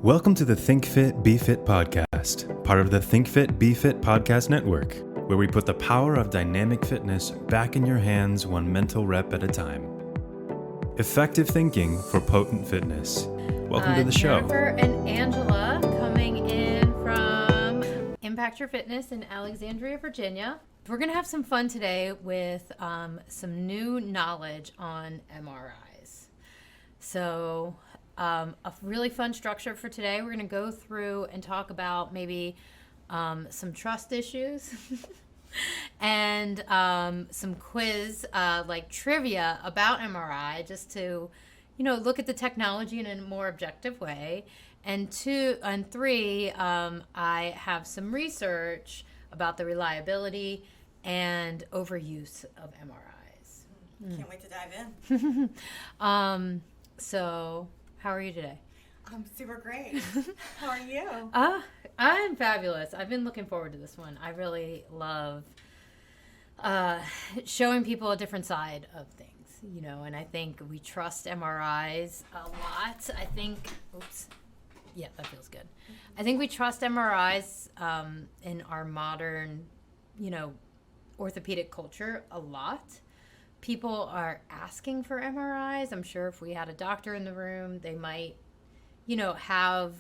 Welcome to the Think Fit, Be Fit podcast, part of the Think Fit, Be Fit podcast network, where we put the power of dynamic fitness back in your hands one mental rep at a time. Effective thinking for potent fitness. Welcome to the show. Jennifer and Angela coming in from Impact Your Fitness in Alexandria, Virginia. We're going to have some fun today with some new knowledge on MRIs. So a really fun structure for today. We're going to go through and talk about maybe some trust issues and some quiz like trivia about MRI, just to look at the technology in a more objective way. And three, I have some research about the reliability and overuse of MRIs. Can't wait to dive in. So how are you today? I'm super great. How are you? I'm fabulous. I've been looking forward to this one. I really love showing people a different side of things, and I think we trust MRIs a lot. Yeah, that feels good. I think we trust MRIs in our modern, orthopedic culture a lot. People are asking for MRIs. I'm sure if we had a doctor in the room, they might, have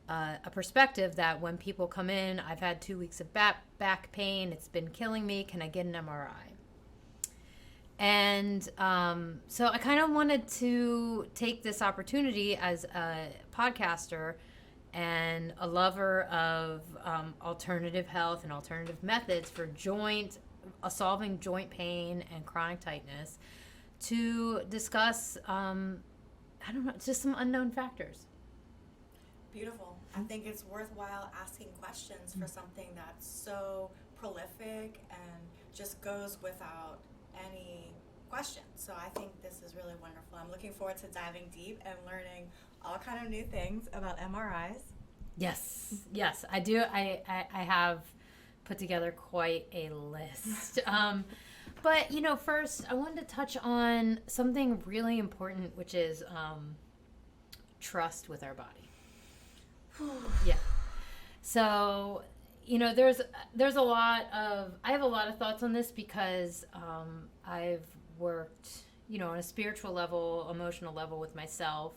a perspective that when people come in, I've had 2 weeks of back pain. It's been killing me. Can I get an MRI? And so I kind of wanted to take this opportunity as a podcaster and a lover of alternative health and alternative methods for solving joint pain and chronic tightness, to discuss, just some unknown factors. Beautiful. I think it's worthwhile asking questions for something that's so prolific and just goes without any questions. So I think this is really wonderful. I'm looking forward to diving deep and learning all kind of new things about MRIs. Yes, I do. I have put together quite a list. But, first I wanted to touch on something really important, which is trust with our body. Yeah. So, there's a lot of, I have a lot of thoughts on this because I've worked, on a spiritual level, emotional level with myself,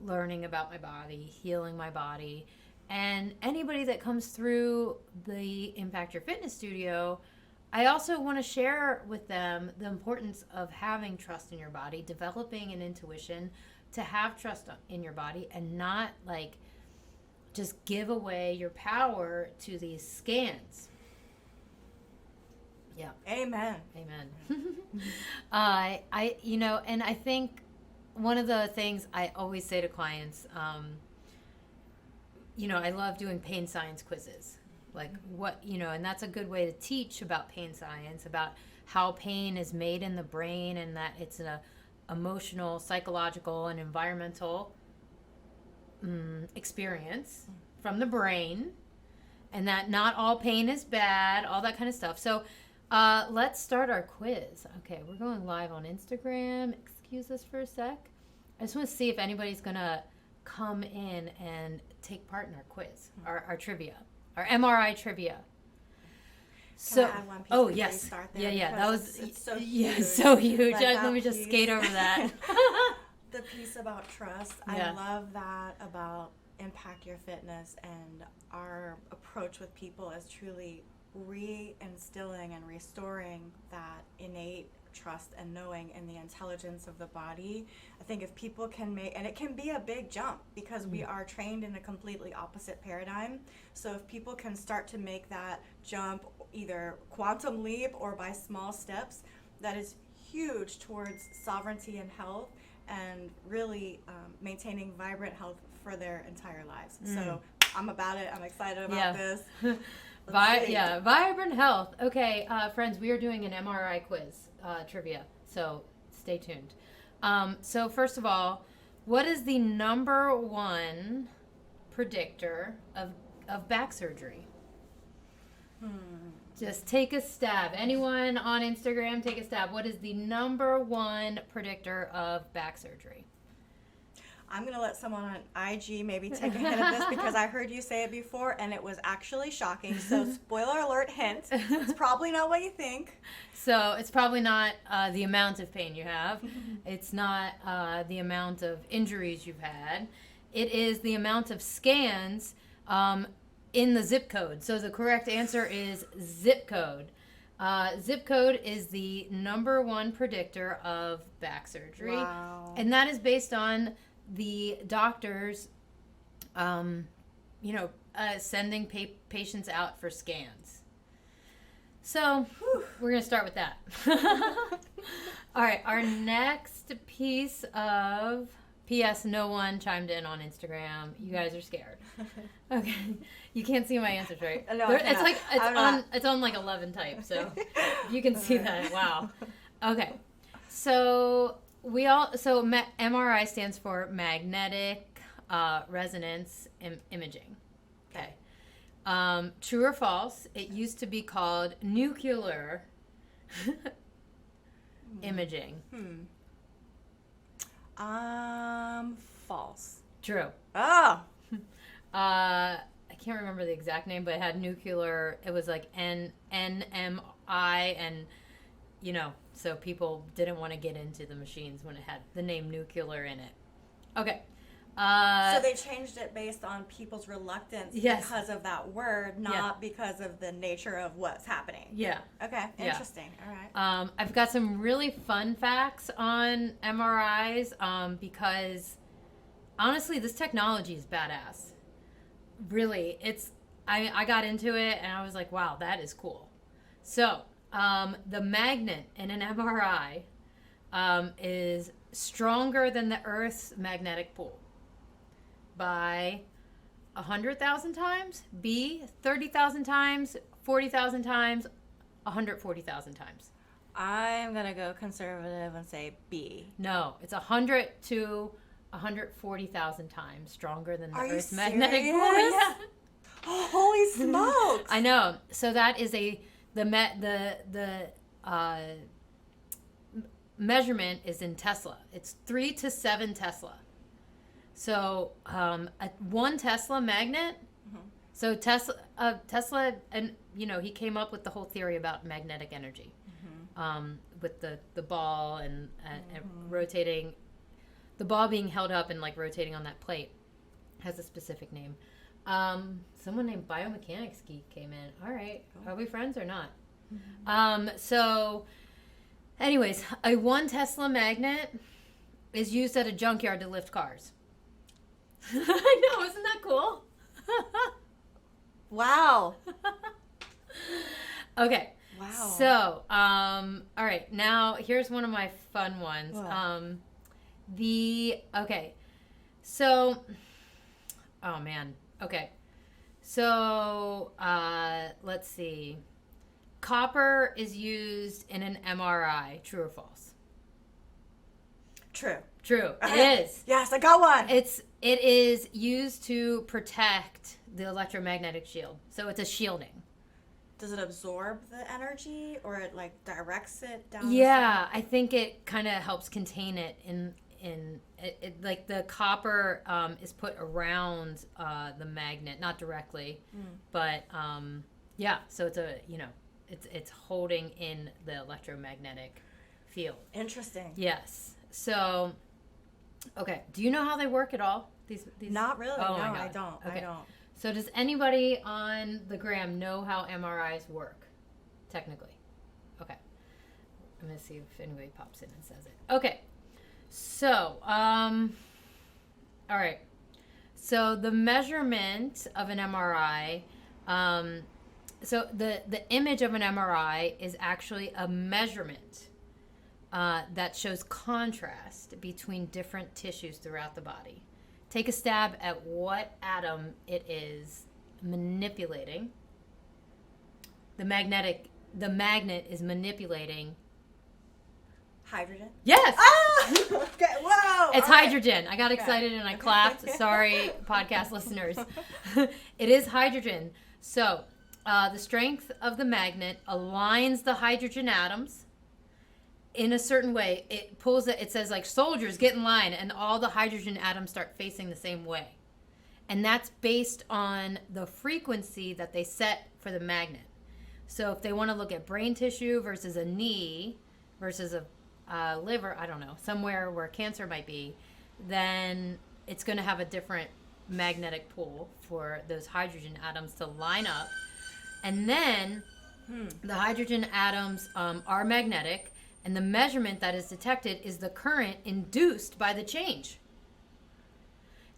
learning about my body, healing my body. And anybody that comes through the Impact Your Fitness studio, I also want to share with them the importance of having trust in your body, developing an intuition to have trust in your body, and not just give away your power to these scans. Yeah. Amen. And I think one of the things I always say to clients, I love doing pain science quizzes. And that's a good way to teach about pain science, about how pain is made in the brain, and that it's an emotional, psychological, and environmental experience from the brain, and that not all pain is bad, all that kind of stuff. So let's start our quiz. Okay, we're going live on Instagram. Excuse us for a sec. I just want to see if anybody's going to come in and take part in our quiz, our trivia, our MRI trivia. Can I add one piece before you start there? Yeah, that was it's so huge. So huge. Let me piece. just skate over that. The piece about trust, Yeah. I love that about Impact Your Fitness, and our approach with people is truly reinstilling and restoring that innate trust and knowing in the intelligence of the body. I think if people can and it can be a big jump because we are trained in a completely opposite paradigm. So if people can start to make that jump, either quantum leap or by small steps, that is huge towards sovereignty and health, and really maintaining vibrant health for their entire lives. So I'm about it. I'm excited about this. Vibrant health. Okay, friends, we are doing an MRI quiz trivia, so stay tuned. So first of all, what is the number one predictor of back surgery? Just take a stab. Anyone on Instagram, take a stab. What is the number one predictor of back surgery? I'm going to let someone on IG maybe take a hint of this because I heard you say it before and it was actually shocking. So spoiler alert hint, it's probably not what you think. So it's probably not the amount of pain you have. It's not the amount of injuries you've had. It is the amount of scans in the zip code. So the correct answer is zip code. Zip code is the number one predictor of back surgery. Wow. And that is based on the doctors, sending patients out for scans. So we're going to start with that. All right, our next piece of P.S. No one chimed in on Instagram. You guys are scared. Okay, you can't see my answers, right? No, it's like it's on like 11 type, so you can see that. Wow. Okay, so MRI stands for magnetic resonance imaging. Okay. True or false? It used to be called nuclear imaging. False. True. Oh. I can't remember the exact name, but it had nuclear. It was like NMI, and so people didn't want to get into the machines when it had the name nuclear in it. Okay. So they changed it based on people's reluctance because of that word, not because of the nature of what's happening. Yeah. Okay. Interesting. Yeah. All right. I've got some really fun facts on MRIs because honestly, this technology is badass. Really, I got into it and I was like, wow, that is cool. So the magnet in an MRI is stronger than the Earth's magnetic pole by 100,000 times, B, 30,000 times, 40,000 times, 140,000 times. I'm going to go conservative and say B. No, it's 100 to 140,000 times stronger than the Earth's serious? magnetic pole. Yeah. Oh, holy smokes. I know. So that is the measurement is in Tesla. It's 3 to 7 Tesla. So a 1 Tesla magnet. Mm-hmm. So Tesla, and he came up with the whole theory about magnetic energy, with the ball and rotating, the ball being held up and like rotating on that plate has a specific name. Someone named Biomechanics Geek came in. All right, are we friends or not? Mm-hmm. So, anyways, a 1 Tesla magnet is used at a junkyard to lift cars. I know, isn't that cool? Wow. Okay. Wow. So, all right, now here's one of my fun ones. Wow. Oh man. Okay. So, let's see. Copper is used in an MRI. True or false? True. True. It is. Yes, I got one. It is used to protect the electromagnetic shield. So it's a shielding. Does it absorb the energy or it like directs it down? Yeah, I think it kind of helps contain it in like the copper is put around the magnet, not directly, but yeah. So it's it's holding in the electromagnetic field. Interesting. Yes. So, okay. Do you know how they work at all? These? Not really. Oh, no, my God. I don't. Okay. I don't. So does anybody on the gram know how MRIs work, technically? Okay. I'm going to see if anybody pops in and says it. Okay. So, all right. So the measurement of an MRI, so the image of an MRI is actually a measurement that shows contrast between different tissues throughout the body. Take a stab at what atom it is manipulating. The magnet is manipulating. Hydrogen? Yes! Ah! Okay, whoa! It's hydrogen. I got excited and I clapped. Sorry, podcast listeners. It is hydrogen. So, the strength of the magnet aligns the hydrogen atoms in a certain way, it pulls it. It says like soldiers get in line, and all the hydrogen atoms start facing the same way, and that's based on the frequency that they set for the magnet. So if they want to look at brain tissue versus a knee versus a liver, I don't know, somewhere where cancer might be, then it's going to have a different magnetic pull for those hydrogen atoms to line up. And then the hydrogen atoms are magnetic, and the measurement that is detected is the current induced by the change.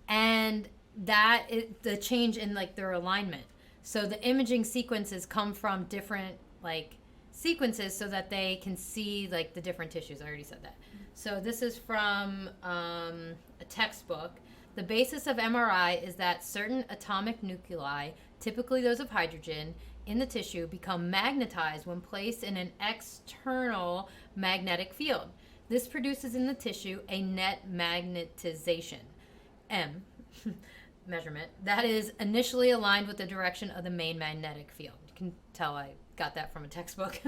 And that is the change in like their alignment. So the imaging sequences come from different like sequences so that they can see like the different tissues. I already said that. So this is from a textbook. The basis of MRI is that certain atomic nuclei, typically those of hydrogen, in the tissue become magnetized when placed in an external magnetic field. This produces in the tissue a net magnetization, M, measurement, that is initially aligned with the direction of the main magnetic field. You can tell I got that from a textbook.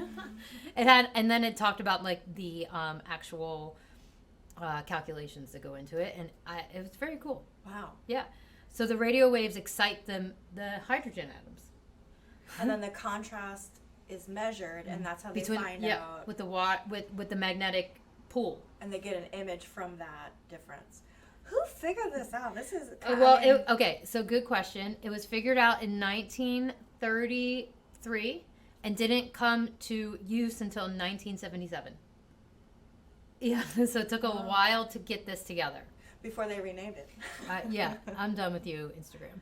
It had, and then it talked about like the actual calculations that go into it, and it was very cool. Wow. Yeah. So the radio waves excite the hydrogen atoms. And then the contrast is measured, and that's how they find out. With the magnetic pull. And they get an image from that difference. Who figured this out? This is okay. So good question. It was figured out in 1933 and didn't come to use until 1977. Yeah. So it took a while to get this together. Before they renamed it. Yeah. I'm done with you, Instagram.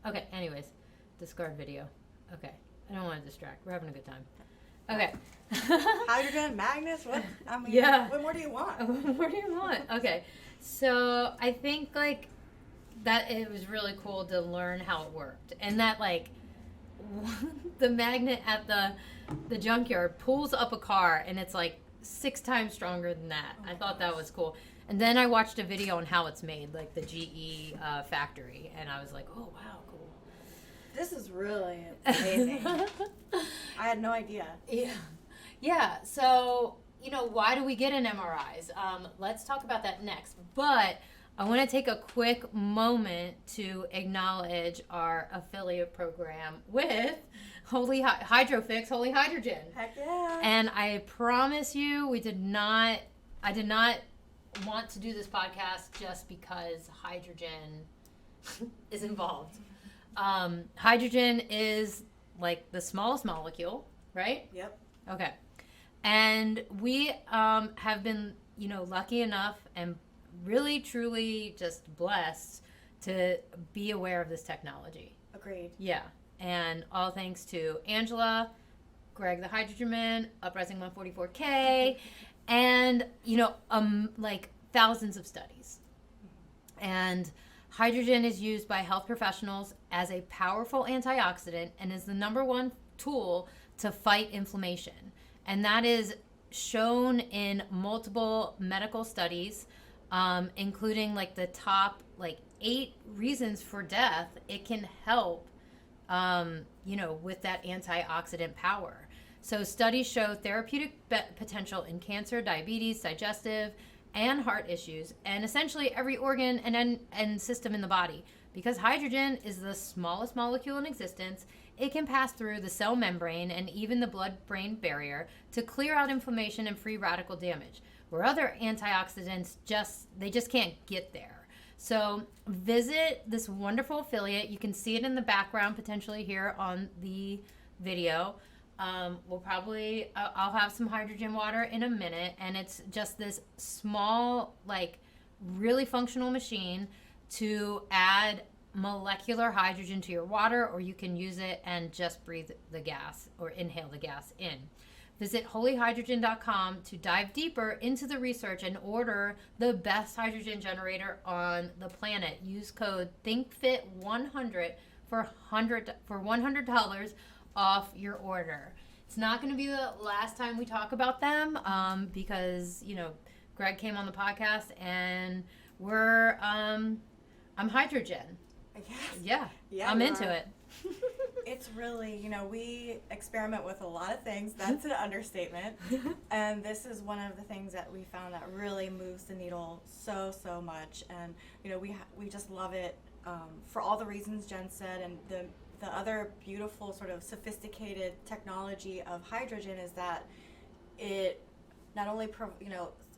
Okay, anyways, discard video. Okay, I don't want to distract. We're having a good time. Okay. Hydrogen, magnets, what? I mean, what more do you want? What more do you want? Okay, so I think, like, that it was really cool to learn how it worked. And that, like, the magnet at the junkyard pulls up a car, and it's, like, 6 times stronger than that. I thought that was cool. And then I watched a video on how it's made, like the GE factory, and I was like, oh, wow. This is really amazing. I had no idea. Yeah. So, why do we get in MRIs? Let's talk about that next. But I want to take a quick moment to acknowledge our affiliate program with Holy Hydrofix, Holy Hydrogen. Heck yeah. And I promise you, I did not want to do this podcast just because hydrogen is involved. Hydrogen is like the smallest molecule, right? Yep. Okay. And we have been, lucky enough and really, truly just blessed to be aware of this technology. Agreed. Yeah. And all thanks to Angela, Greg the Hydrogen Man, Uprising 144K, and, like thousands of studies. And hydrogen is used by health professionals as a powerful antioxidant and is the number one tool to fight inflammation. And that is shown in multiple medical studies, including like the top 8 reasons for death. It can help, with that antioxidant power. So studies show therapeutic potential in cancer, diabetes, digestive, and heart issues, and essentially every organ and system in the body. Because hydrogen is the smallest molecule in existence, it can pass through the cell membrane and even the blood-brain barrier to clear out inflammation and free radical damage, where other antioxidants just can't get there. So visit this wonderful affiliate. You can see it in the background potentially here on the video. I'll have some hydrogen water in a minute, and it's just this small, really functional machine to add molecular hydrogen to your water, or you can use it and just breathe the gas or inhale the gas in. Visit holyhydrogen.com to dive deeper into the research and order the best hydrogen generator on the planet. Use code ThinkFit100 for $100 off your order. It's not going to be the last time we talk about them, because Greg came on the podcast and I'm hydrogen. Yes. Yeah, I'm into it. It's really, we experiment with a lot of things. That's an understatement. And this is one of the things that we found that really moves the needle so much. And, we just love it for all the reasons Jen said. And the other beautiful sort of sophisticated technology of hydrogen is that it not only,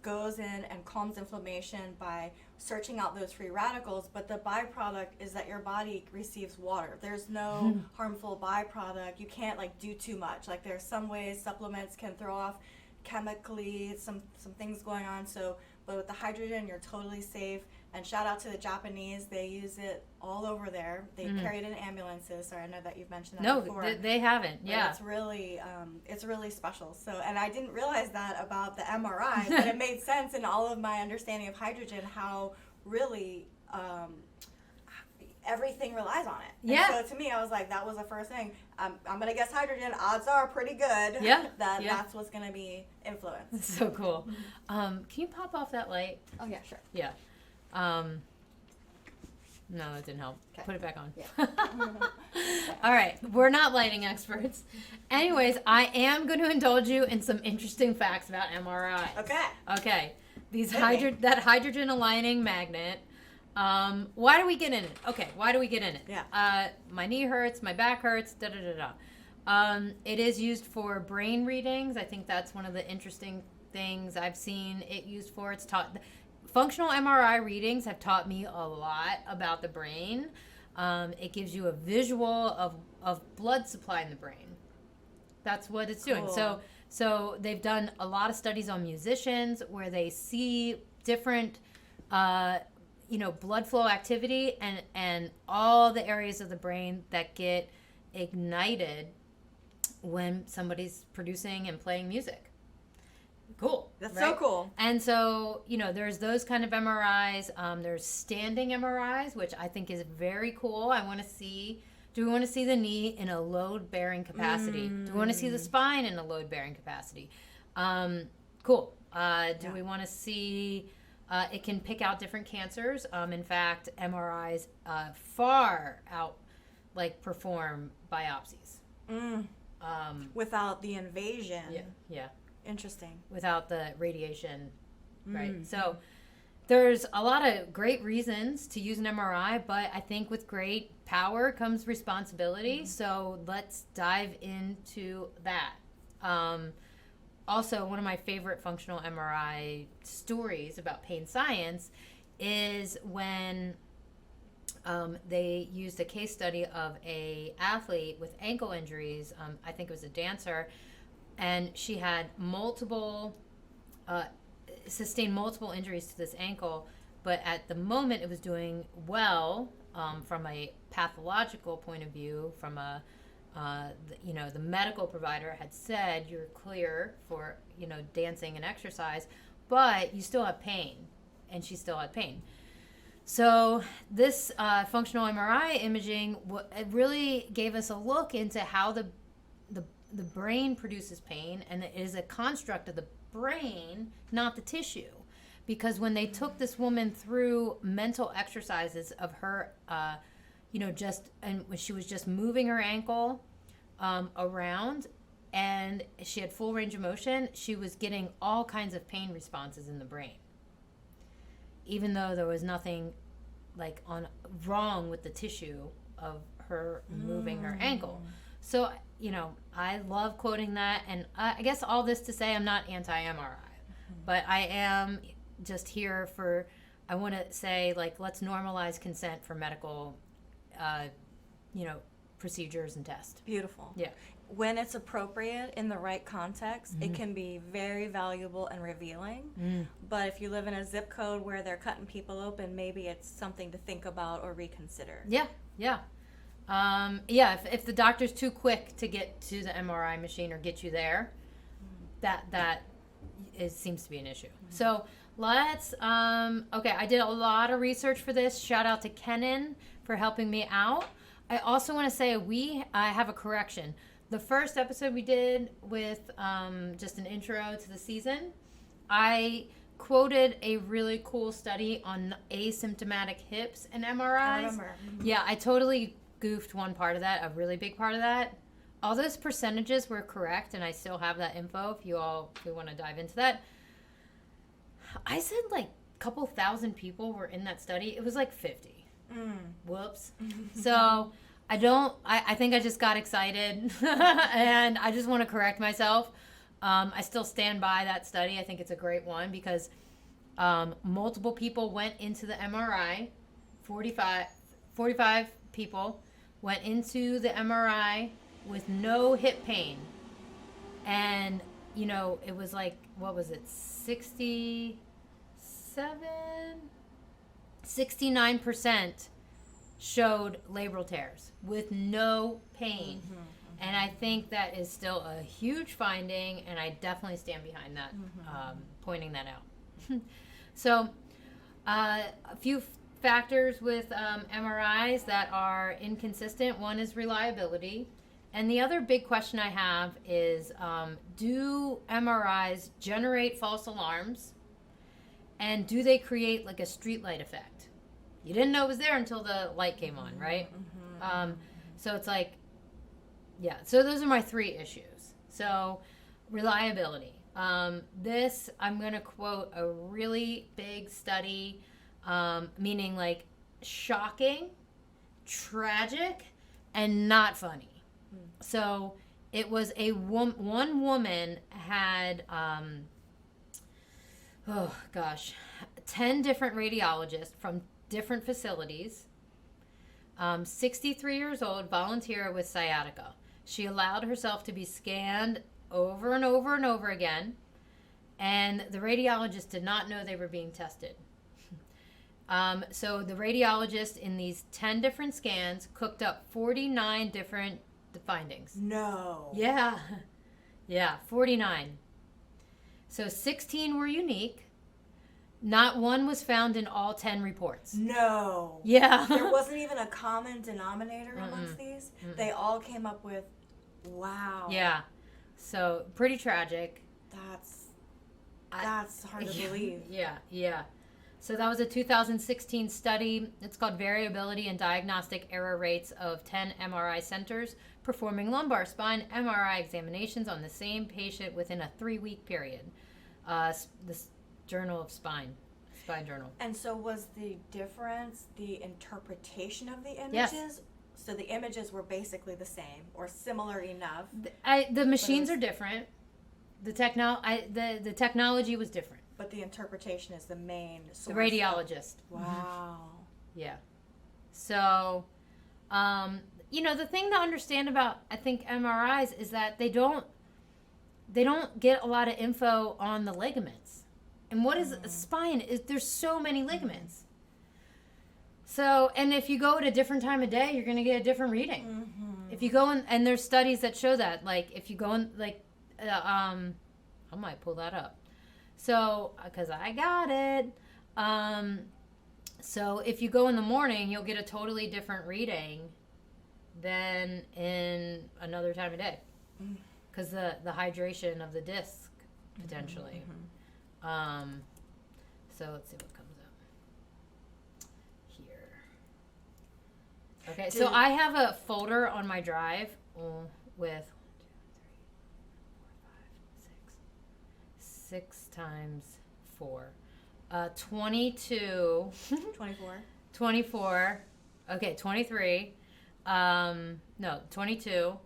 goes in and calms inflammation by searching out those free radicals, but the byproduct is that your body receives water. There's no harmful byproduct. You can't do too much. There's some ways supplements can throw off chemically some things going on. But with the hydrogen, you're totally safe. And shout out to the Japanese. They use it all over there. They carry it in ambulances. Sorry, I know that you've mentioned that before. No, they haven't. Yeah. It's really special. So, and I didn't realize that about the MRI, but it made sense in all of my understanding of hydrogen, how really everything relies on it. Yeah. And so to me, I was like, that was the first thing. I'm going to guess hydrogen. Odds are pretty good. Yeah. That's what's going to be influenced. So cool. Can you pop off that light? Oh, yeah, sure. Yeah. No, that didn't help. Okay. Put it back on. Yeah. All right. We're not lighting experts. Anyways, I am going to indulge you in some interesting facts about MRIs. Okay. That hydrogen aligning magnet. Why do we get in it? Okay. Why do we get in it? Yeah. My knee hurts. My back hurts. It is used for brain readings. I think that's one of the interesting things I've seen it used for. It's taught... Functional MRI readings have taught me a lot about the brain. It gives you a visual of blood supply in the brain. That's what it's doing. So they've done a lot of studies on musicians where they see different, blood flow activity and all the areas of the brain that get ignited when somebody's producing and playing music. Cool. That's right? so cool. And so, there's those kind of MRIs. There's standing MRIs, which I think is very cool. Do we want to see the knee in a load-bearing capacity? Do we want to see the spine in a load-bearing capacity? Cool. Do we want to see, it can pick out different cancers. In fact, MRIs far out, perform biopsies. Without the invasion. Yeah. Interesting. Without the radiation, right? So there's a lot of great reasons to use an MRI, but I think with great power comes responsibility. So let's dive into that. Also, one of my favorite functional MRI stories about pain science is when they used a case study of a athlete with ankle injuries. I think it was a dancer. And she had sustained multiple injuries to this ankle, but at the moment it was doing well from a pathological point of view. From the medical provider had said you're clear for dancing and exercise, but you still have pain, and she still had pain. So this functional MRI imaging it really gave us a look into how the brain produces pain, and it is a construct of the brain, not the tissue. Because when they took this woman through mental exercises of her, and when she was just moving her ankle around, and she had full range of motion, she was getting all kinds of pain responses in the brain, even though there was nothing wrong with the tissue of her moving her ankle. So, I love quoting that, and I guess all this to say I'm not anti-MRI, but I am just here I want to say, let's normalize consent for medical, procedures and tests. Beautiful. Yeah. When it's appropriate in the right context, it can be very valuable and revealing. But if you live in a zip code where they're cutting people open, maybe it's something to think about or reconsider. Yeah. If the doctor's too quick to get to the MRI machine or get you there, that seems to be an issue. So let's, I did a lot of research for this. Shout out to Kenan for helping me out. I also want to say I have a correction. The first episode we did with just an intro to the season, I quoted a really cool study on asymptomatic hips and MRIs. I remember. Yeah, I totally goofed one part of that, a really big part of that. All those percentages were correct, and I still have that info if you want to dive into that. I said like a couple thousand people were in that study. It was like 50. Whoops. So I think I just got excited and I just want to correct myself. I still stand by that study. I think it's a great one because multiple people went into the MRI. 45 people went into the MRI with no hip pain. And, you know, it was like, what was it, 69% showed labral tears with no pain. And I think that is still a huge finding, and I definitely stand behind that, pointing that out. So, a few factors with MRIs that are inconsistent. One is reliability. And the other big question I have is, do MRIs generate false alarms? And do they create like a streetlight effect? You didn't know it was there until the light came on, right? So it's like, yeah. So those are my 3 issues. So reliability. This, I'm going to quote a really big study, meaning like shocking, tragic, and not funny. So it was one woman had, 10 different radiologists from different facilities. 63 years old, volunteer with sciatica. She allowed herself to be scanned over and over and over again, and the radiologist did not know they were being tested. So the radiologist in these 10 different scans cooked up 49 different findings. No. Yeah. Yeah, 49. So 16 were unique. Not one was found in all 10 reports. No. Yeah. There wasn't even a common denominator amongst these. They all came up with, wow. Yeah. So pretty tragic. That's hard to believe. Yeah. So that was a 2016 study. It's called Variability in Diagnostic Error Rates of 10 MRI centers performing lumbar spine MRI examinations on the same patient within a 3-week period. This Journal of Spine Journal. And so was the difference the interpretation of the images? Yes. So the images were basically the same or similar enough? The machines are different. The technology was different. But the interpretation is the main source. The radiologist. Wow. Yeah. So, the thing to understand about, I think, MRIs is that they don't get a lot of info on the ligaments. And what is a spine? There's so many ligaments. So, and if you go at a different time of day, you're going to get a different reading. If you go in, and there's studies that show that, like, if you go in, like, I might pull that up. So, because I got it. So if you go in the morning, you'll get a totally different reading than in another time of day. Because the hydration of the disc, potentially. So let's see what comes up here. Okay, so I have a folder on my drive with 6 times 4. 22. 24. Okay, 23. 22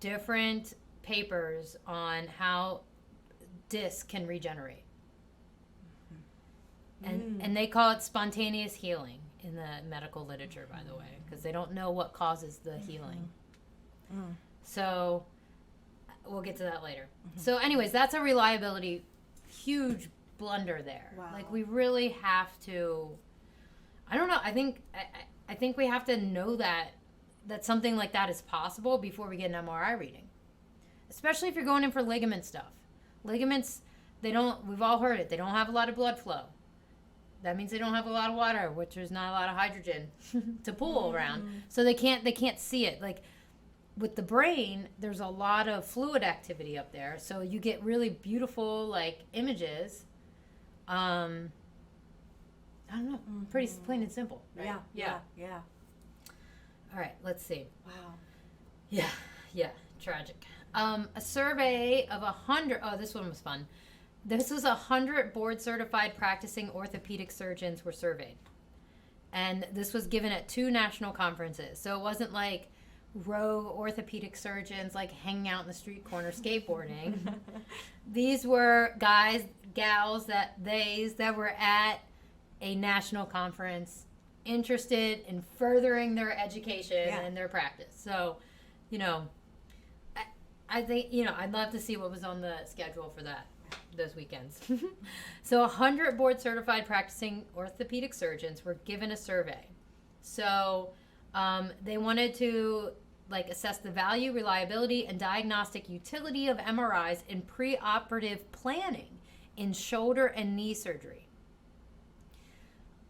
different papers on how disc can regenerate. And they call it spontaneous healing in the medical literature, by the way, because they don't know what causes the healing. So we'll get to that later. So anyways, that's a reliability huge blunder there. Wow. Like, we really have to, I don't know, I think we have to know that something like that is possible before we get an MRI reading, especially if you're going in for ligament stuff. Ligaments, we've all heard it, they don't have a lot of blood flow. That means they don't have a lot of water, which there's not a lot of hydrogen to pool around. So they can't see it. Like, with the brain, there's a lot of fluid activity up there, so you get really beautiful, like, images. I don't know, pretty plain and simple, right? Yeah. All right, let's see. Wow. Yeah, tragic. A survey of 100, this one was fun. This was 100 board-certified practicing orthopedic surgeons were surveyed. And this was given at 2 national conferences. So it wasn't like rogue orthopedic surgeons like hanging out in the street corner skateboarding. These were guys, gals, that were at a national conference interested in furthering their education and their practice. So, I think, I'd love to see what was on the schedule for those weekends. So 100 board certified practicing orthopedic surgeons were given a survey. So they wanted to assess the value, reliability, and diagnostic utility of MRIs in preoperative planning in shoulder and knee surgery.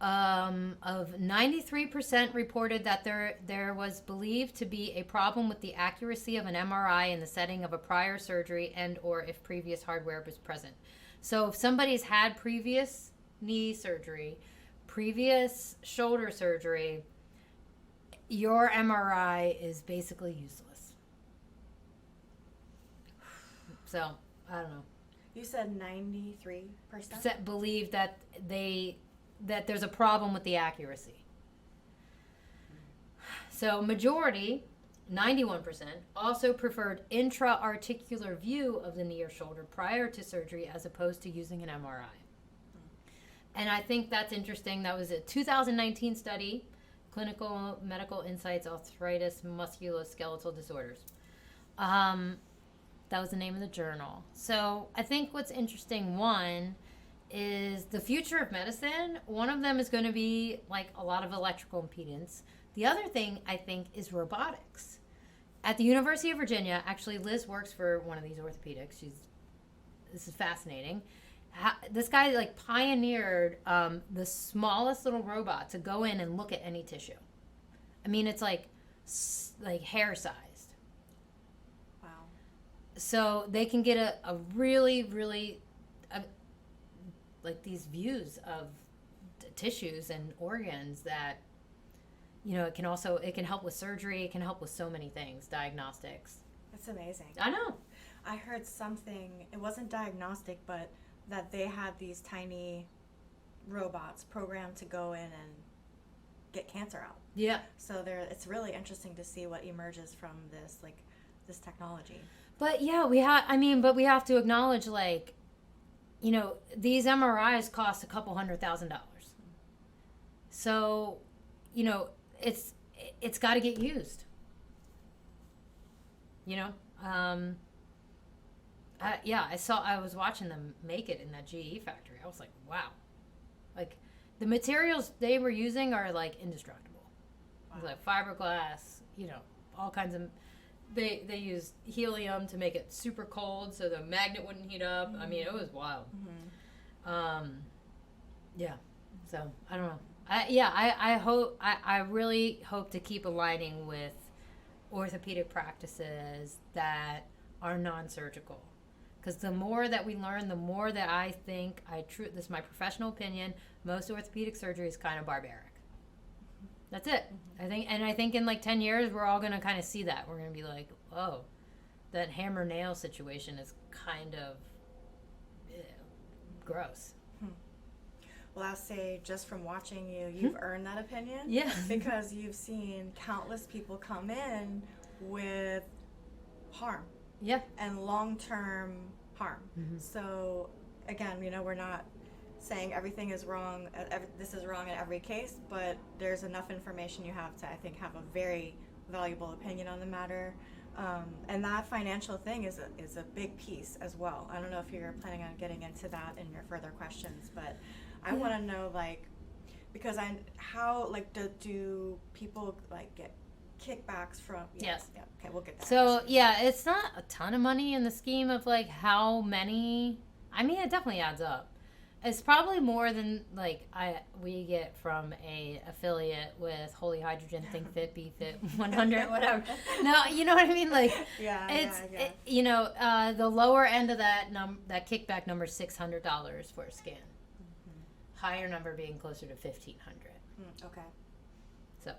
Of 93% reported that there was believed to be a problem with the accuracy of an MRI in the setting of a prior surgery and or if previous hardware was present. So if somebody's had previous knee surgery, previous shoulder surgery, your MRI is basically useless. So, I don't know. You said 93%? Believe that there's a problem with the accuracy. So majority, 91%, also preferred intra-articular view of the knee or shoulder prior to surgery as opposed to using an MRI. And I think that's interesting. That was a 2019 study, Clinical Medical Insights, Arthritis, Musculoskeletal Disorders. That was the name of the journal. So I think what's interesting, one, is the future of medicine. One of them is going to be a lot of electrical impedance. The other thing, I think, is robotics. At the University of Virginia, actually, Liz works for one of these orthopedics. This is fascinating. This guy pioneered the smallest little robot to go in and look at any tissue. I mean, it's like hair sized. Wow. So they can get a really, really these views of tissues and organs that, it can help with surgery. It can help with so many things, diagnostics. That's amazing. I know. I heard something, it wasn't diagnostic, but that they had these tiny robots programmed to go in and get cancer out. Yeah. So it's really interesting to see what emerges from this, this technology. But yeah, we have to acknowledge, these MRIs cost $200,000. So, it's got to get used. I was watching them make it in that GE factory. I was like, wow. The materials they were using are indestructible. Wow. It was fiberglass, all kinds of. They used helium to make it super cold so the magnet wouldn't heat up. Mm-hmm. I mean, it was wild. Mm-hmm. Yeah. So I don't know. I really hope to keep aligning with orthopedic practices that are non-surgical. Because the more that we learn, the more that I think this is my professional opinion, most orthopedic surgery is kind of barbaric. That's it. Mm-hmm. I think in 10 years, we're all going to kind of see that. We're going to be like, oh, that hammer nail situation is kind of gross. Well, I'll say just from watching you've earned that opinion. Yeah. Because you've seen countless people come in with harm. Yeah. And long-term harm. Mm-hmm. So, again, we're not saying everything is wrong, this is wrong in every case, but there's enough information you have to, I think, have a very valuable opinion on the matter. And that financial thing is a big piece as well. I don't know if you're planning on getting into that in your further questions, but I want to know, because do people get kickbacks from? Yes. Yeah. Okay, we'll get that. So it's not a ton of money in the scheme of how many. I mean, it definitely adds up. It's probably more than we get from a affiliate with Holy Hydrogen, Think Fit, Be Fit, 100, whatever. No, you know what I mean? The lower end of that that kickback number is $600 for a scan. Mm-hmm. Higher number being closer to $1,500. Okay. So,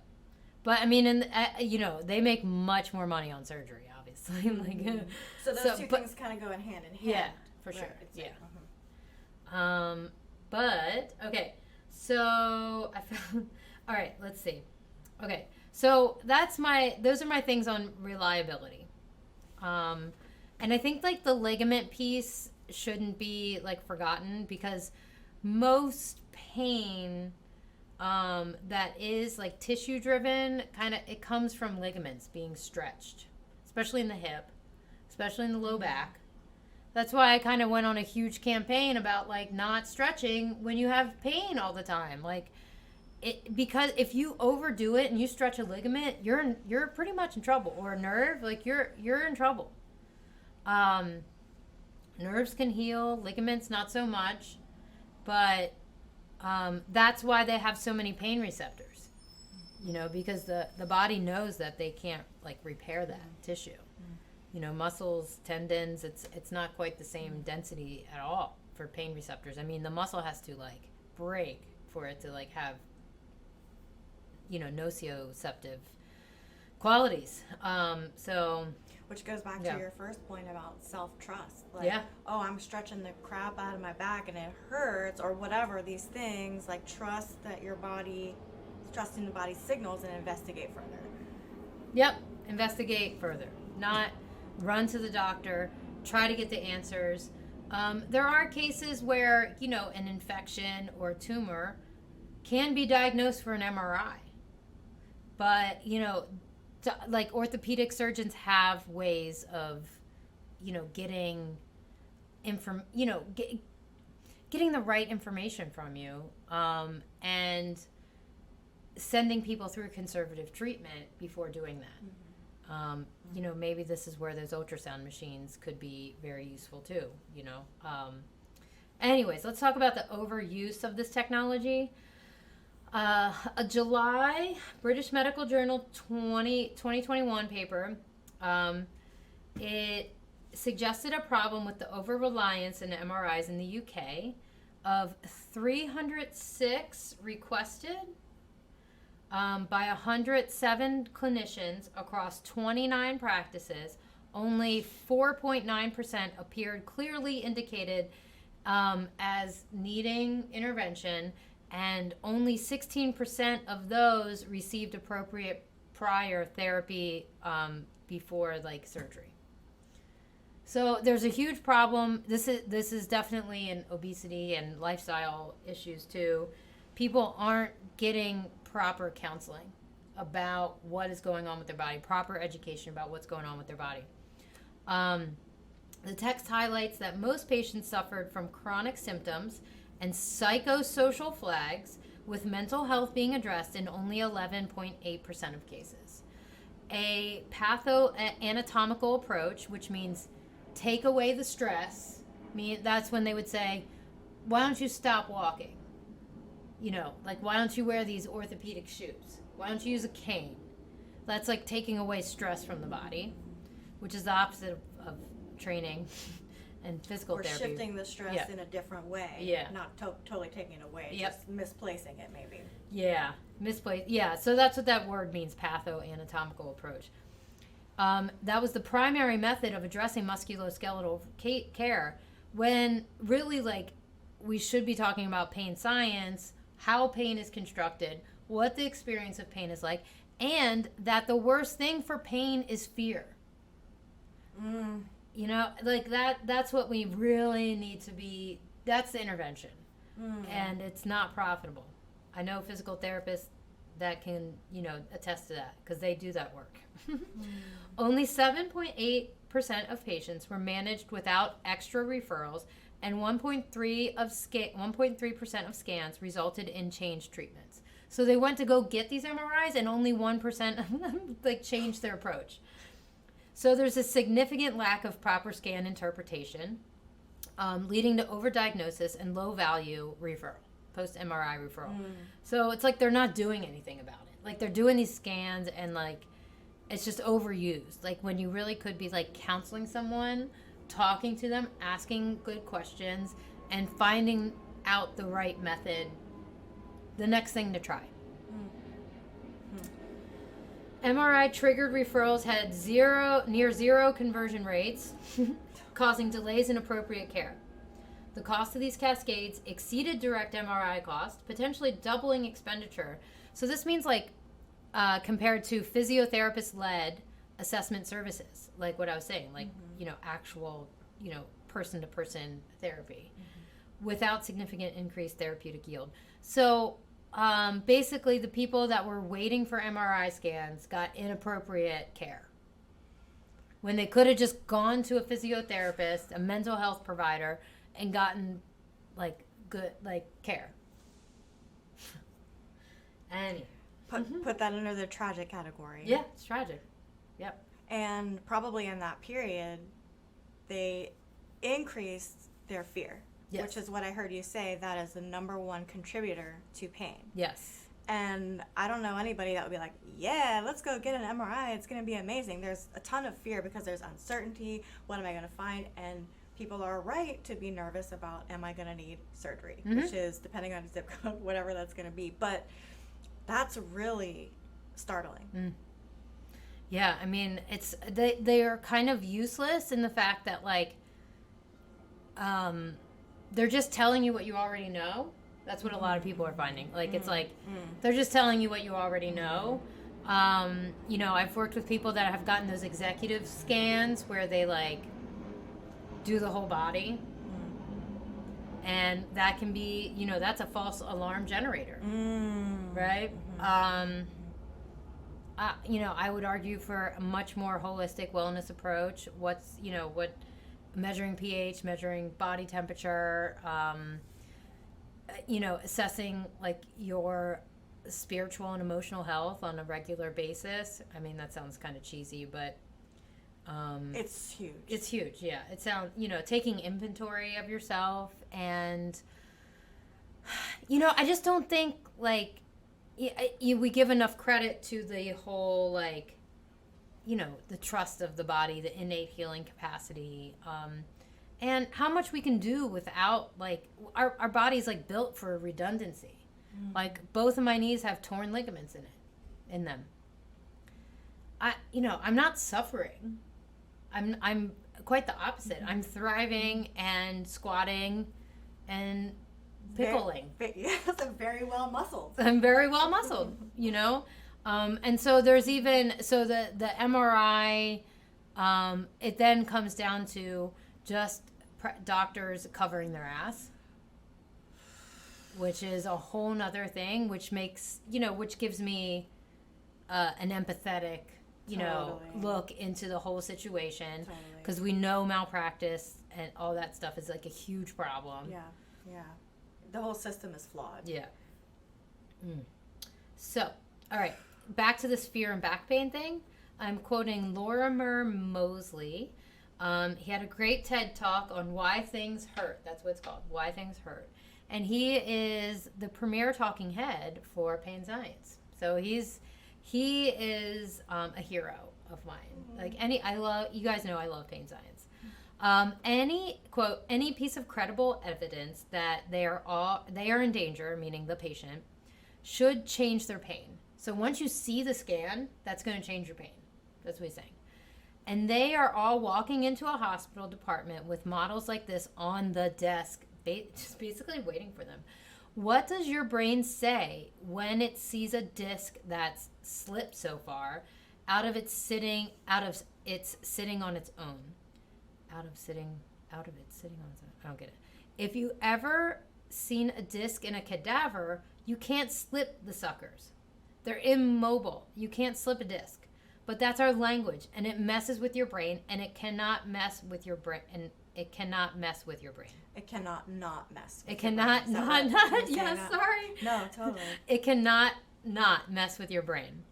But I mean, and they make much more money on surgery, obviously. Like, so those two things kind of go in hand. Yeah, for sure. Yeah. But okay, so I found. All right, let's see. Okay, so those are my things on reliability. And I think like the ligament piece shouldn't be like forgotten, because most pain that is like tissue driven, it comes from ligaments being stretched, especially in the hip, especially in the low back. That's why I kind of went on a huge campaign about like not stretching when you have pain all the time. Like because if you overdo it and you stretch a ligament, you're pretty much in trouble. Or a nerve, like you're in trouble. Nerves can heal, ligaments not so much, but that's why they have so many pain receptors. Because the body knows that they can't like repair that tissue. Muscles, tendons, it's not quite the same density at all for pain receptors. I mean, the muscle has to like break for it to like have, nociceptive qualities. Which goes back to your first point about self-trust. Like, yeah. Oh, I'm stretching the crap out of my back and it hurts, or whatever, these things. Like, trusting the body's signals and investigate further. Yep. Investigate further. Not run to the doctor, try to get the answers. There are cases where, an infection or a tumor can be diagnosed for an MRI. But, like orthopedic surgeons have ways of, getting getting the right information from you, and sending people through conservative treatment before doing that. Maybe this is where those ultrasound machines could be very useful too, Anyways, let's talk about the overuse of this technology. A July British Medical Journal 2021 paper, it suggested a problem with the over-reliance in MRIs in the UK of 306 requested by 107 clinicians across 29 practices. Only 4.9% appeared clearly indicated as needing intervention, and only 16% of those received appropriate prior therapy before like surgery. So there's a huge problem. This is definitely an obesity and lifestyle issues too. People aren't getting proper counseling about what is going on with their body, proper education about what's going on with their body. The text highlights that most patients suffered from chronic symptoms and psychosocial flags, with mental health being addressed in only 11.8% of cases. A patho-anatomical approach, which means take away the stress, that's when they would say, why don't you stop walking? Like, why don't you wear these orthopedic shoes? Why don't you use a cane? That's like taking away stress from the body, which is the opposite of training and physical therapy. Or shifting the stress in a different way. Yeah. Not totally taking it away, just misplacing it maybe. Yeah, Yeah, so that's what that word means, patho-anatomical approach. That was the primary method of addressing musculoskeletal care, when really, like, we should be talking about pain science, how pain is constructed, what the experience of pain is like, and that the worst thing for pain is fear. Like that's what we really need to be. That's the intervention. And it's not profitable. I know physical therapists that can, attest to that, because they do that work. Only 7.8% of patients were managed without extra referrals, and 1.3% of scans resulted in changed treatments. So they went to go get these MRIs, and only 1% of them changed their approach. So there's a significant lack of proper scan interpretation, leading to overdiagnosis and low-value referral, post-MRI referral. So it's like they're not doing anything about it. Like, they're doing these scans, and, it's just overused. Like, when you really could be, counseling someone, talking to them, asking good questions, and finding out the right method, the next thing to try. MRI triggered referrals had near zero conversion rates, causing delays in appropriate care. The cost of these cascades exceeded direct MRI cost, potentially doubling expenditure. So this means like compared to physiotherapist-led assessment services, like what I was saying, like, actual, person-to-person therapy without significant increased therapeutic yield. So basically the people that were waiting for MRI scans got inappropriate care when they could have just gone to a physiotherapist, a mental health provider, and gotten good care. And put that under the tragic category. Yeah, it's tragic. Yep. And probably in that period, they increased their fear, which is what I heard you say, that is the number one contributor to pain. Yes. And I don't know anybody that would be like, yeah, let's go get an MRI. It's going to be amazing. There's a ton of fear because there's uncertainty. What am I going to find? And people are right to be nervous about, am I going to need surgery? Which is, depending on zip code, whatever that's going to be. But that's really startling. Yeah, I mean, they are kind of useless in the fact that, they're just telling you what you already know. That's what a lot of people are finding. It's they're just telling you what you already know. I've worked with people that have gotten those executive scans where they do the whole body. And that can be, that's a false alarm generator. Right? I would argue for a much more holistic wellness approach. What measuring pH, measuring body temperature, assessing your spiritual and emotional health on a regular basis. I mean, that sounds kind of cheesy, but it's huge. It's huge, yeah. It sounds, taking inventory of yourself, and I just don't think we give enough credit to the whole the trust of the body, the innate healing capacity, and how much we can do without our body's built for redundancy. Both of my knees have torn ligaments in them. I'm not suffering. I'm quite the opposite. I'm thriving and squatting and pickling. Yes, I'm very well muscled. I'm very well muscled, and so there's even, the MRI, it then comes down to just doctors covering their ass, which is a whole nother thing, which makes, which gives me an empathetic, look into the whole situation, because we know malpractice and all that stuff is a huge problem. Yeah. The whole system is flawed. Yeah. So, all right, back to this fear and back pain thing. I'm quoting Lorimer Moseley. He had a great TED Talk on why things hurt. That's what it's called, Why Things Hurt. And he is the premier talking head for pain science. So he is a hero of mine. You guys know I love pain science. Any piece of credible evidence that they are in danger, meaning the patient, should change their pain. So once you see the scan, that's going to change your pain. That's what he's saying. And they are all walking into a hospital department with models like this on the desk, just basically waiting for them. What does your brain say when it sees a disc that's slipped so far out of it sitting on its own? I don't get it. If you ever seen a disc in a cadaver, you can't slip the suckers. They're immobile. You can't slip a disc. But that's our language, and it messes with your brain, and it cannot mess with your brain, and it cannot mess with your brain. It cannot not mess with it cannot brain. not yes, sorry. No, totally. It cannot not mess with your brain.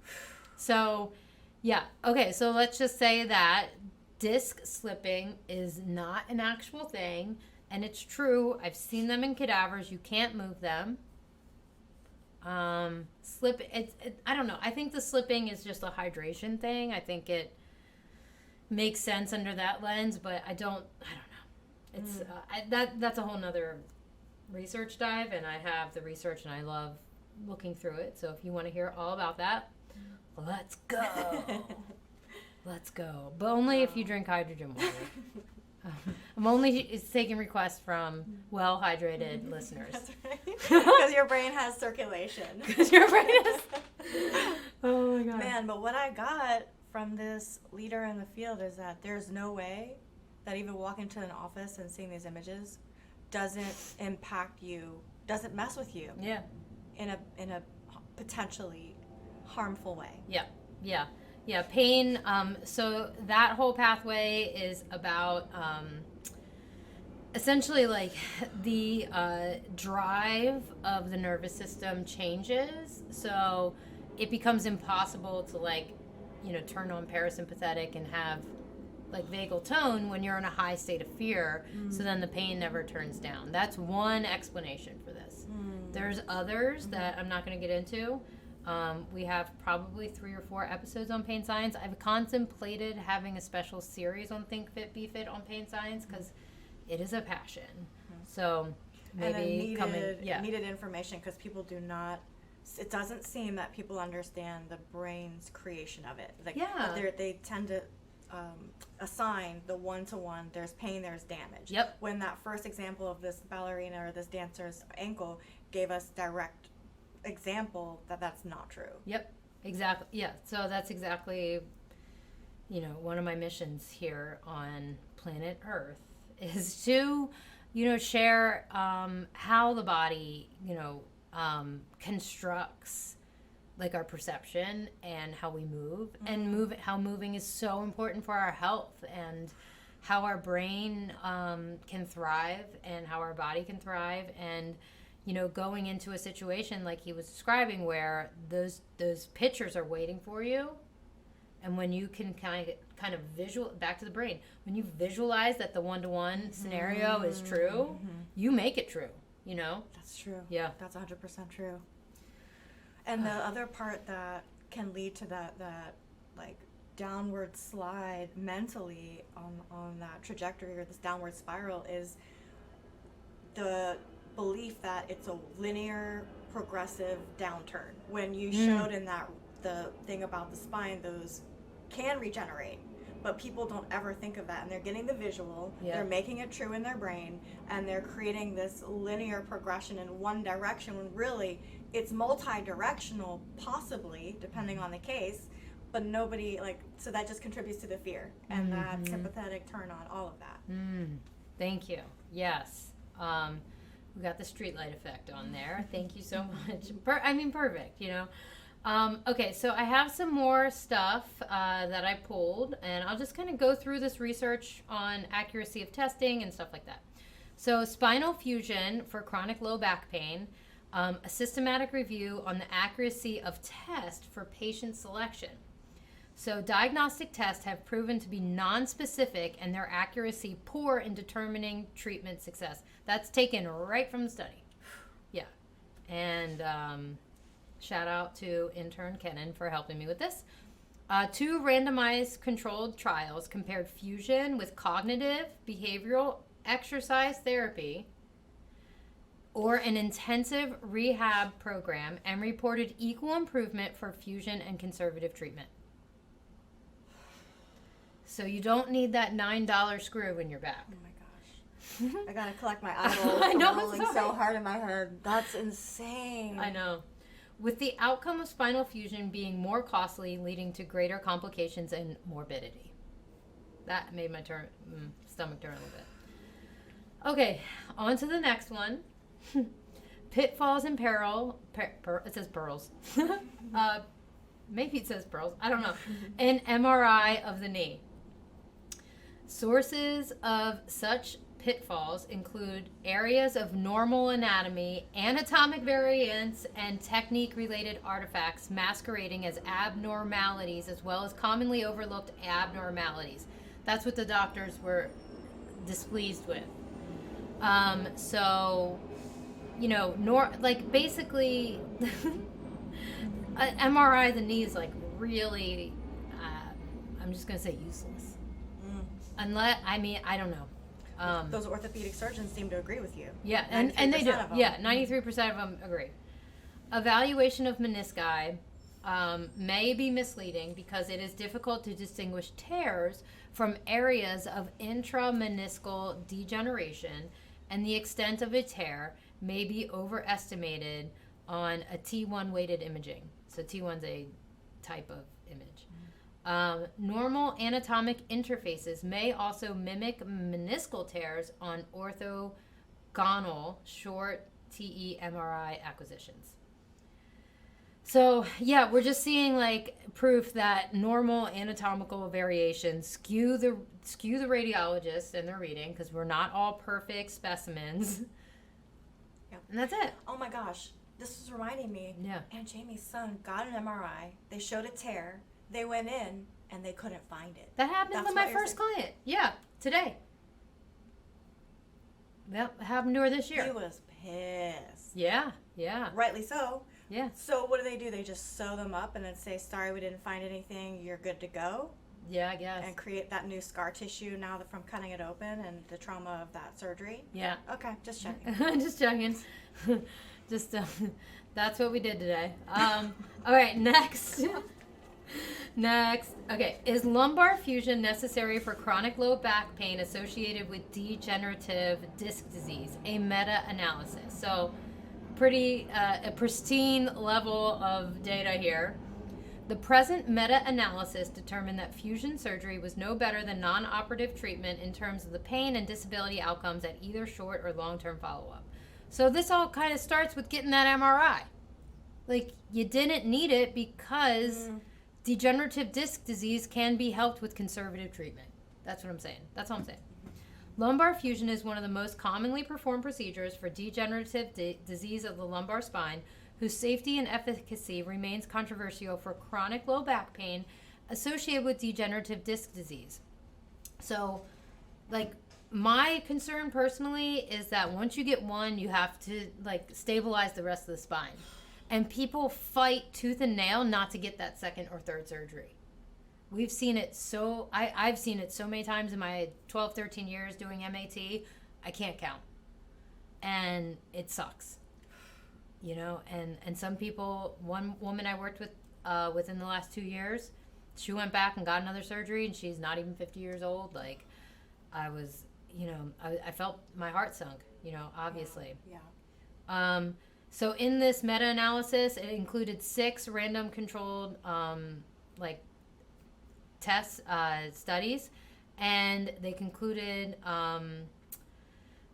So, yeah. Okay, so let's just say that disc slipping is not an actual thing, and it's true. I've seen them in cadavers. You can't move them. I don't know. I think the slipping is just a hydration thing. I think it makes sense under that lens, but I don't know. It's that's a whole nother research dive, and I have the research, and I love looking through it. So if you want to hear all about that, let's go. Let's go. But only if you drink hydrogen water. I'm only taking requests from well-hydrated listeners. That's right. Because your brain has circulation. Because your brain has... Oh, my God. Man, but what I got from this leader in the field is that there's no way that even walking into an office and seeing these images doesn't impact you, doesn't mess with you. Yeah. In a potentially harmful way. Yeah, pain. So that whole pathway is about essentially like the drive of the nervous system changes. So it becomes impossible to turn on parasympathetic and have like vagal tone when you're in a high state of fear. So then the pain never turns down. That's one explanation for this. There's others that I'm not going to get into. We have probably 3 or 4 episodes on pain science. I've contemplated having a special series on Think Fit, Be Fit on pain science because it is a passion. So maybe needed information because people do not. It doesn't seem that people understand the brain's creation of it. They tend to assign the one-to-one. There's pain, there's damage. Yep. When that first example of this ballerina or this dancer's ankle gave us direct example that's not true. Yep, exactly. Yeah, so that's exactly, one of my missions here on planet Earth is to, share how the body, constructs like our perception and how we move and how moving is so important for our health and how our brain can thrive and how our body can thrive and going into a situation like he was describing where those pictures are waiting for you, and when you can kind of back to the brain, when you visualize that the one-to-one scenario is true, you make it true. That's true. Yeah, that's 100% true. And the other part that can lead to that like downward slide mentally on that trajectory or this downward spiral is the belief that it's a linear progressive downturn. When you showed in that the thing about the spine, those can regenerate, but people don't ever think of that, and they're getting the visual, they're making it true in their brain, and they're creating this linear progression in one direction when really it's multi-directional, possibly depending on the case, but nobody so that just contributes to the fear and that sympathetic turn on, all of that. Thank you. Yes. We got the streetlight effect on there. Thank you so much. Perfect, Okay, so I have some more stuff that I pulled, and I'll just kind of go through this research on accuracy of testing and stuff like that. So spinal fusion for chronic low back pain, a systematic review on the accuracy of test for patient selection. So diagnostic tests have proven to be non-specific and their accuracy poor in determining treatment success. That's taken right from the study. Yeah. And shout out to intern Kenan for helping me with this. 2 randomized controlled trials compared fusion with cognitive behavioral exercise therapy or an intensive rehab program and reported equal improvement for fusion and conservative treatment. So you don't need that $9 screw in your back. Oh my gosh. I gotta collect my eyeballs. I know, rolling so hard in my head. That's insane. I know. With the outcome of spinal fusion being more costly, leading to greater complications and morbidity. That made my stomach turn a little bit. Okay, on to the next one. Pitfalls and peril. It says pearls. Maybe it says pearls. I don't know. An MRI of the knee. Sources of such pitfalls include areas of normal anatomy, anatomic variants, and technique-related artifacts masquerading as abnormalities, as well as commonly overlooked abnormalities. That's what the doctors were displeased with. Basically, an MRI of the knee is really, I'm just going to say useless. Unless, I don't know. Those orthopedic surgeons seem to agree with you. Yeah, and they do. Yeah, 93% of them agree. evaluation of menisci may be misleading because it is difficult to distinguish tears from areas of intrameniscal degeneration, and the extent of a tear may be overestimated on a T1 weighted imaging. So T1's a type of image. Normal anatomic interfaces may also mimic meniscal tears on orthogonal short TE MRI acquisitions. So yeah, we're just seeing like proof that normal anatomical variations skew the radiologist in their reading, because we're not all perfect specimens. Yep. And that's it. Oh my gosh, this is reminding me. Yeah. Aunt Jamie's son got an MRI. They showed a tear. They went in and they couldn't find it. That happened with my first client. Yeah, today. That happened to her this year. He was pissed. Yeah. Rightly so. Yeah. So what do? They just sew them up and then say, sorry, we didn't find anything. You're good to go. Yeah, I guess. And create that new scar tissue now from cutting it open and the trauma of that surgery. Yeah. Okay, just checking. Just checking. Just that's what we did today. All right, next. Okay, is lumbar fusion necessary for chronic low back pain associated with degenerative disc disease? A meta-analysis. So pretty a pristine level of data here. The present meta-analysis determined that fusion surgery was no better than non-operative treatment in terms of the pain and disability outcomes at either short or long-term follow-up. So this all kind of starts with getting that MRI. Like, you didn't need it because degenerative disc disease can be helped with conservative treatment. That's what I'm saying. That's all I'm saying. Lumbar fusion is one of the most commonly performed procedures for degenerative disease of the lumbar spine, whose safety and efficacy remains controversial for chronic low back pain associated with degenerative disc disease. So, like, my concern personally is that once you get one, you have to, like, stabilize the rest of the spine. And people fight tooth and nail not to get that second or third surgery. We've seen it I've seen it so many times in my 12, 13 years doing MAT, I can't count. And it sucks. You know, and some people, one woman I worked with within the last 2 years, she went back and got another surgery, and she's not even 50 years old. Like, I was, you know, I felt my heart sunk, you know, obviously. Yeah. So in this meta-analysis, it included 6 random controlled, studies, and they concluded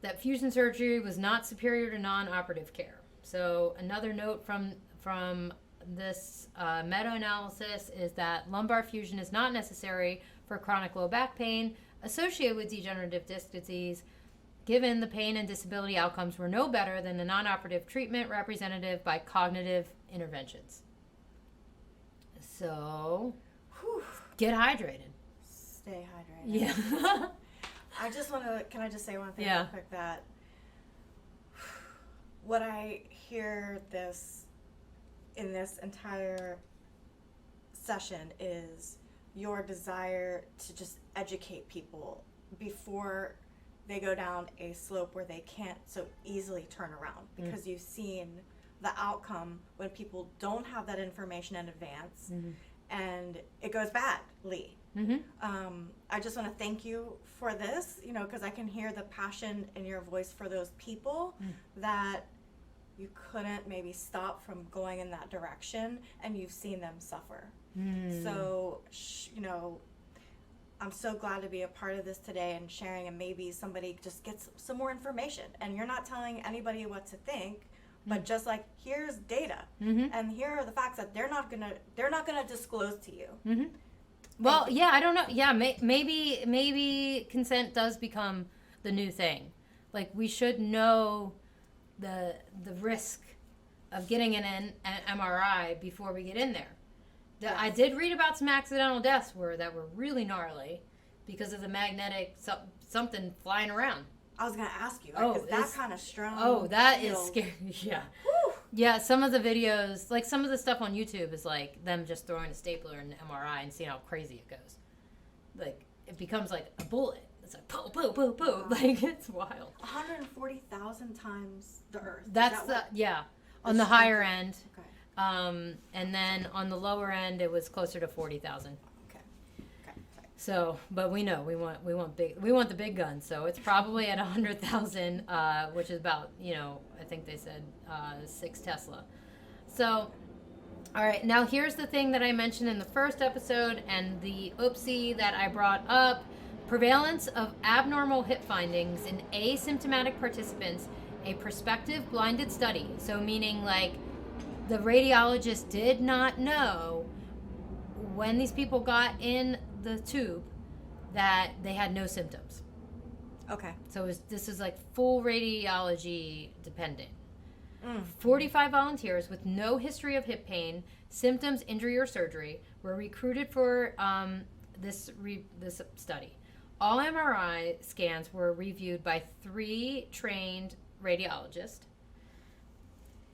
that fusion surgery was not superior to non-operative care. So another note from this meta-analysis is that lumbar fusion is not necessary for chronic low back pain associated with degenerative disc disease, given the pain and disability outcomes were no better than the non-operative treatment represented by cognitive interventions. So, get hydrated. Stay hydrated. Yeah. Can I just say one thing real quick, that what I hear in this entire session is your desire to just educate people before they go down a slope where they can't so easily turn around, because you've seen the outcome when people don't have that information in advance, and it goes badly. I just want to thank you for this, you know, because I can hear the passion in your voice for those people that you couldn't maybe stop from going in that direction, and you've seen them suffer. So, you know, I'm so glad to be a part of this today and sharing, and maybe somebody just gets some more information. And you're not telling anybody what to think, but just like, here's data, and here are the facts that they're not gonna disclose to you. Well, yeah, I don't know. Yeah, maybe consent does become the new thing. Like, we should know the risk of getting an MRI before we get in there. Yes. I did read about some accidental deaths that were really gnarly because of the magnetic something flying around. I was going to ask you, because that kind of strong. Oh, that is scary. Yeah. Woo! Yeah, some of the videos, like some of the stuff on YouTube is like them just throwing a stapler in an MRI and seeing how crazy it goes. Like, it becomes like a bullet. It's like, poo, poo, poo, poo. Like, it's wild. 140,000 times the Earth. Yeah. On the higher end. Okay. And then on the lower end, it was closer to 40,000. Okay. So, but we know we want the big guns. So it's probably at 100,000, which is about, I think they said 6 Tesla. So, all right. Now here's the thing that I mentioned in the first episode, and the oopsie that I brought up: prevalence of abnormal hip findings in asymptomatic participants, a prospective blinded study. So meaning like the radiologist did not know when these people got in the tube that they had no symptoms. Okay. So this is like full radiology dependent. 45 volunteers with no history of hip pain, symptoms, injury, or surgery were recruited for this study. All MRI scans were reviewed by 3 trained radiologists,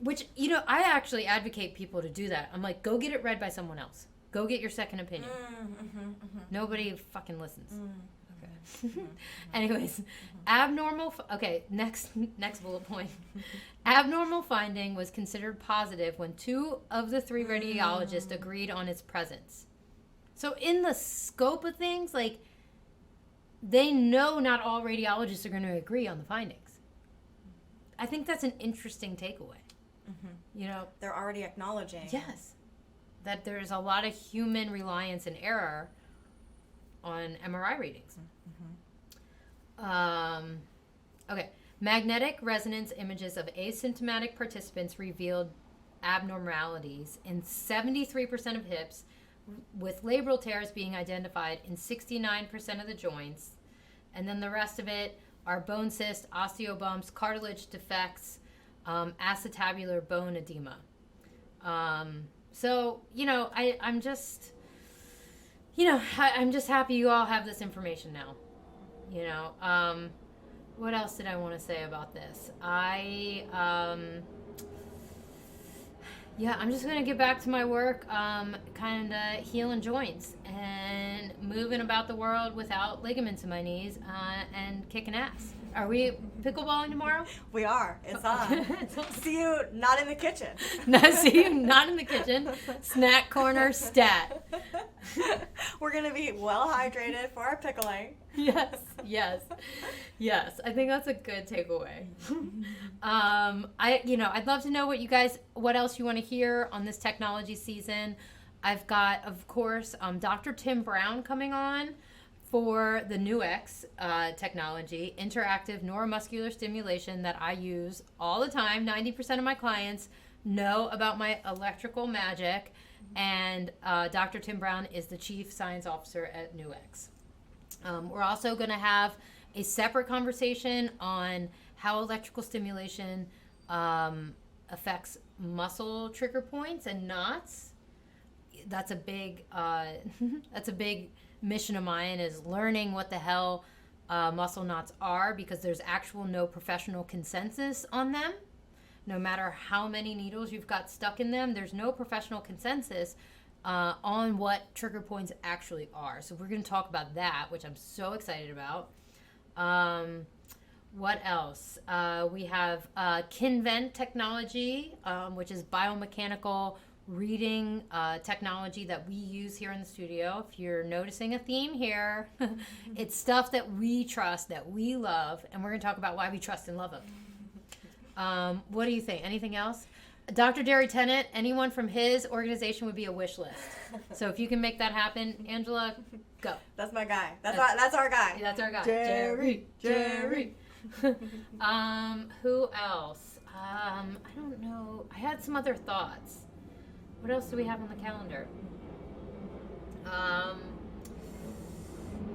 which, I actually advocate people to do that. I'm like, go get it read by someone else. Go get your second opinion. Nobody fucking listens. Okay. Anyways, next bullet point. Abnormal finding was considered positive when 2 of the 3 radiologists agreed on its presence. So in the scope of things, like, they know not all radiologists are going to agree on the findings. I think that's an interesting takeaway. They're already acknowledging. Yes. That there's a lot of human reliance and error on MRI readings. Okay. Magnetic resonance images of asymptomatic participants revealed abnormalities in 73% of hips, with labral tears being identified in 69% of the joints. And then the rest of it are bone cysts, osteobumps, cartilage defects, acetabular bone edema. So, I'm just happy you all have this information now. What else did I want to say about this? I'm just going to get back to my work, kind of healing joints and moving about the world without ligaments in my knees, and kicking ass. Are we pickleballing tomorrow? We are. It's on. See you not in the kitchen. See you not in the kitchen. Snack corner stat. We're going to be well hydrated for our pickling. Yes. I think that's a good takeaway. I'd love to know what else you want to hear on this technology season. I've got, of course, Dr. Tim Brown coming on for the NUX technology, interactive neuromuscular stimulation that I use all the time. 90% of my clients know about my electrical magic, and Dr. Tim Brown is the Chief Science Officer at NUX. We're also going to have a separate conversation on how electrical stimulation affects muscle trigger points and knots. That's a big mission of mine, is learning what the hell muscle knots are, because there's no professional consensus on them. No matter how many needles you've got stuck in them, there's no professional consensus on what trigger points actually are. So we're going to talk about that, which I'm so excited about. What else? We have Kinvent technology, which is biomechanical reading technology that we use here in the studio. If you're noticing a theme here, it's stuff that we trust, that we love, and we're going to talk about why we trust and love it. What do you think? Anything else? Dr. Derry Tennant, anyone from his organization would be a wish list. So if you can make that happen, Angela, go. That's my guy. That's our guy. That's our guy. Jerry. Who else? I don't know. I had some other thoughts. What else do we have on the calendar?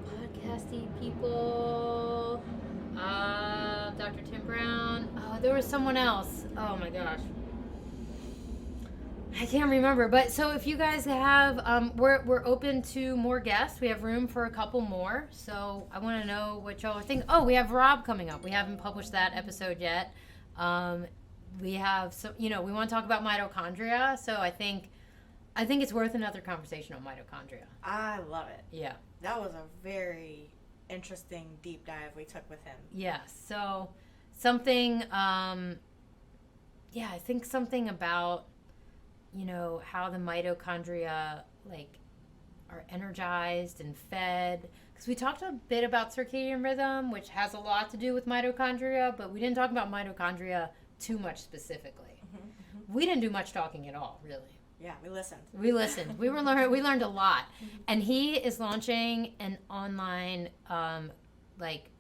Podcasty people. Dr. Tim Brown. Oh, there was someone else. Oh my gosh. I can't remember. But so if you guys have, we're open to more guests. We have room for a couple more. So I want to know what y'all think. Oh, we have Rob coming up. We haven't published that episode yet. We have some, we want to talk about mitochondria. So I think it's worth another conversation on mitochondria. I love it. Yeah. That was a very interesting deep dive we took with him. Yeah. So something, I think something about, how the mitochondria are energized and fed. Because we talked a bit about circadian rhythm, which has a lot to do with mitochondria, but we didn't talk about mitochondria too much specifically. We didn't do much talking at all, really. Yeah, we listened. We learned a lot. And he is launching an online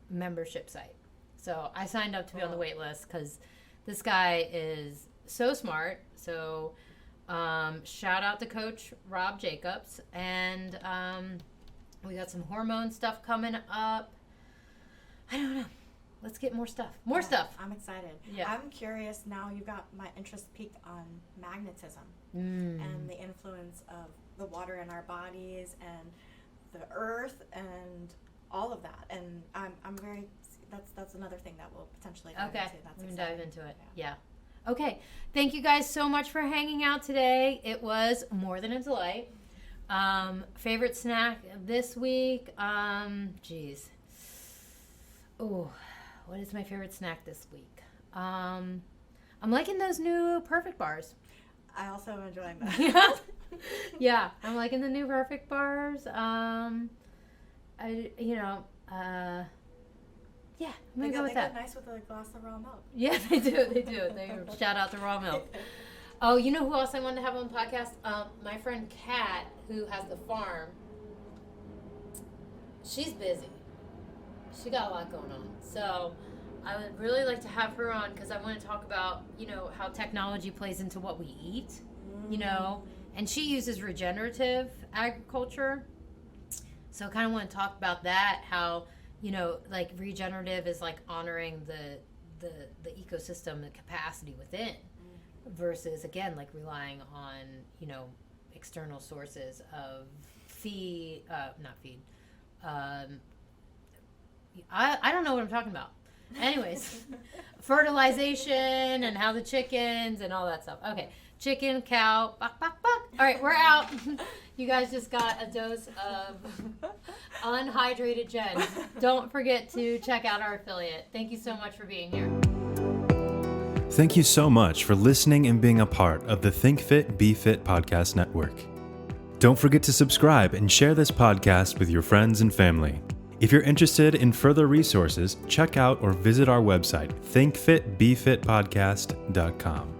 membership site. So I signed up to be on the wait list because this guy is so smart. So shout out to Coach Rob Jacobs. And we got some hormone stuff coming up. I don't know. Let's get more stuff. More stuff. I'm excited. Yeah. I'm curious now. You've got my interest peaked on magnetism and the influence of the water in our bodies and the earth and all of that. And I'm very. That's another thing that we'll potentially dive into. That's exciting. Dive into it. Yeah. Okay. Thank you guys so much for hanging out today. It was more than a delight. Favorite snack this week? Oh, what is my favorite snack this week? I'm liking those new Perfect bars. I also am enjoying that. Yeah, I'm liking the new Perfect bars. Yeah, I'm gonna go with that. They go nice with a glass of raw milk. Yeah, they do. They shout out to raw milk. Oh, you know who else I wanted to have on the podcast? My friend Kat, who has the farm. She's busy. She got a lot going on. So I would really like to have her on because I want to talk about, how technology plays into what we eat, and she uses regenerative agriculture. So I kind of want to talk about that, how, regenerative is honoring the ecosystem, the capacity within versus, again, relying on, external sources of I don't know what I'm talking about. Anyways, fertilization and how the chickens and all that stuff. Okay, chicken, cow, bok, bok, bok. All right, we're out. You guys just got a dose of unhydrated Jen. Don't forget to check out our affiliate. Thank you so much for being here. Thank you so much for listening and being a part of the Think Fit, Be Fit podcast network. Don't forget to subscribe and share this podcast with your friends and family. If you're interested in further resources, check out or visit our website, thinkfitbefitpodcast.com.